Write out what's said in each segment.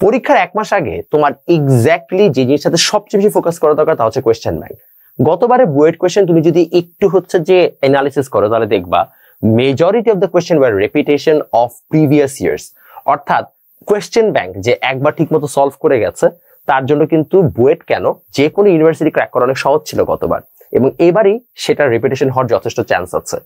পরীক্ষার 1 মাস আগে তোমার এক্স্যাক্টলি যে জিনিসটাতে সবচেয়ে বেশি ফোকাস করা দরকার তা হচ্ছে কোয়েশ্চেন ব্যাংক। গতবারে বুয়েট কোয়েশ্চেন তুমি যদি একটু হচ্ছে যে অ্যানালিসিস করো তাহলে দেখবা majority of the question were repetition of previous years. অর্থাৎ কোয়েশ্চেন ব্যাংক যে একবার ঠিকমতো সলভ করে গেছে তার জন্য কিন্তু বুয়েট কেন যে কোনো ইউনিভার্সিটি ক্র্যাক করা অনেক সহজ ছিল গতবার, এবং এবারই সেটা রিপিটেশন হওয়ার যথেষ্ট চান্স আছে।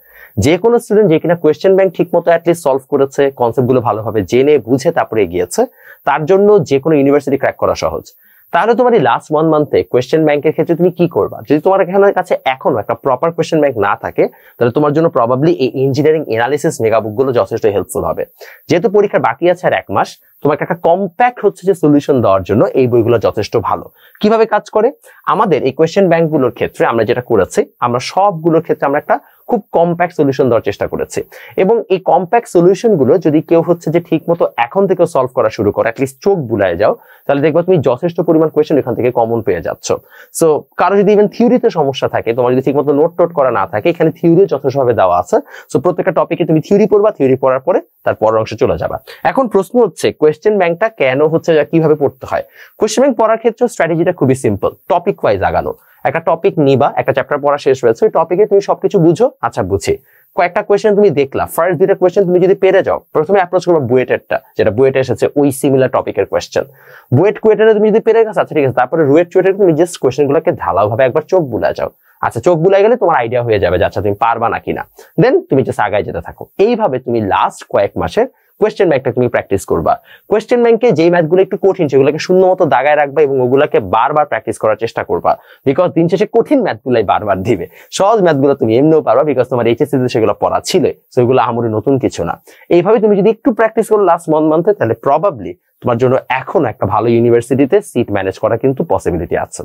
যে কোনো স্টুডেন্ট যে কিনা কোয়েশ্চেন ব্যাংক ঠিকমতো অ্যাটলিস্ট সলভ করেছে, কনসেপ্টগুলো ভালোভাবে জেনে বুঝে তারপরে এগিয়েছে, তার জন্য যে কোনো ইউনিভার্সিটি ক্র্যাক করা সহজ। তাহলে তোমার এই লাস্ট 1 মান্থে কোয়েশ্চেন ব্যাংকের ক্ষেত্রে তুমি কি করবা? যদি তোমার কাছে এখনো একটা প্রপার কোয়েশ্চেন ব্যাংক না থাকে তাহলে তোমার জন্য প্রবাবলি এই ইঞ্জিনিয়ারিং এনালিসিস মেগাবুক গুলো যথেষ্ট হেল্পফুল হবে। যেহেতু পরীক্ষার বাকি আছে আর 1 মাস, তোমাকে একটা কম্প্যাক্ট হচ্ছে যে সলিউশন দেওয়ার জন্য এই বইগুলো যথেষ্ট ভালো। কিভাবে কাজ করে? আমাদের এই কোয়েশ্চেন ব্যাংক গুলোর ক্ষেত্রে আমরা যেটা করেছি, আমরা সবগুলোর ক্ষেত্রে আমরা একটা খুব কম্প্যাক্ট সলিউশন দেওয়ার চেষ্টা করেছি, এবং এই কম্প্যাক্ট সলিউশন গুলো যদি কেউ হচ্ছে যে ঠিক মতো এখন থেকে সলভ করা শুরু করে, অ্যাটলিস্ট চোখ বুলায় যাও, তাহলে দেখবা তুমি যথেষ্ট পরিমাণ কোয়েশ্চেন এখান থেকে কমন পেয়ে যাচ্ছ। সো কারো যদি ইভেন থিওরিতে সমস্যা থাকে, তোমার যদি ঠিক মতো নোট করা না থাকে, এখানে থিওরি যথেষ্টভাবে দেওয়া আছে। সো প্রত্যেকটা টপিকে তুমি থিওরি পড়বা, থিওরি পড়ার পরে তার পরের অংশে চলে যাবা। এখন প্রশ্ন হচ্ছে কোয়েশ্চেন ব্যাংকটা কেন হচ্ছে, কিভাবে পড়তে হয়? কোয়েশ্চেন ব্যাংক পড়ার ক্ষেত্রে স্ট্র্যাটেজিটা খুবই সিম্পল, টপিক ওয়াইজ আগানো। একটা টপিক নিবা, একটা চ্যাপ্টার পড়া শেষ হয়েছে, ওই টপিকে তুমি সবকিছু বুঝো, আচ্ছা বুঝি কয়েকটা কোয়েশ্চেন তুমি দেখলা, ফার্স্ট দুইটা কোয়েশ্চেন তুমি যদি পেরে যাও, প্রথমে অ্যাপ্রোচ করবা বুয়েটেরটা, যেটা বুয়েটে এসেছে ওই সিমিলার টপিকের কোয়েশ্চেন। বুয়েট কুয়েটের তুমি যদি পেরে গেছো, আচ্ছা ঠিক আছে, তারপরে রুয়েট চুয়েটের তুমি জাস্ট কোয়েশ্চেন গুলোকে ঢালাওভাবে একবার চোখ বুলা যাও। আচ্ছা চোখ বুলাই গেলে তোমার আইডিয়া হয়ে যাবে যে আচ্ছা তুমি পারবা নাকি না, দেন তুমি জাস্ট আগায় যেতে থাকো। এইভাবে তুমি লাস্ট কয়েক মাসের কোয়েশ্চেন ব্যাংকটা তুমি প্র্যাকটিস করবা। কোয়েশ্চেন ব্যাংকে যেই ম্যাথগুলো একটু কঠিন সেগুলোকে শূন্য মতো দাগায় রাখবা এবং ওগুলাকে বারবার প্র্যাকটিস করার চেষ্টা করবা, বিকজ দিন শেষে কঠিন ম্যাথগুলাই বারবার দিবে। সহজ ম্যাথগুলো তুমি এমনিও পারবা, বিকজ তোমার এইচএসসি তে সেগুলো পড়া ছিল, সেগুলো আমরি নতুন কিছু না। এইভাবে তুমি যদি একটু প্র্যাকটিস করো লাস্ট 1 মান্থে, তাহলে প্রবাবলি তোমার জন্য এখন একটা ভালো ইউনিভার্সিটিতে সিট ম্যানেজ করা কিন্তু পসিবিলিটি আছে।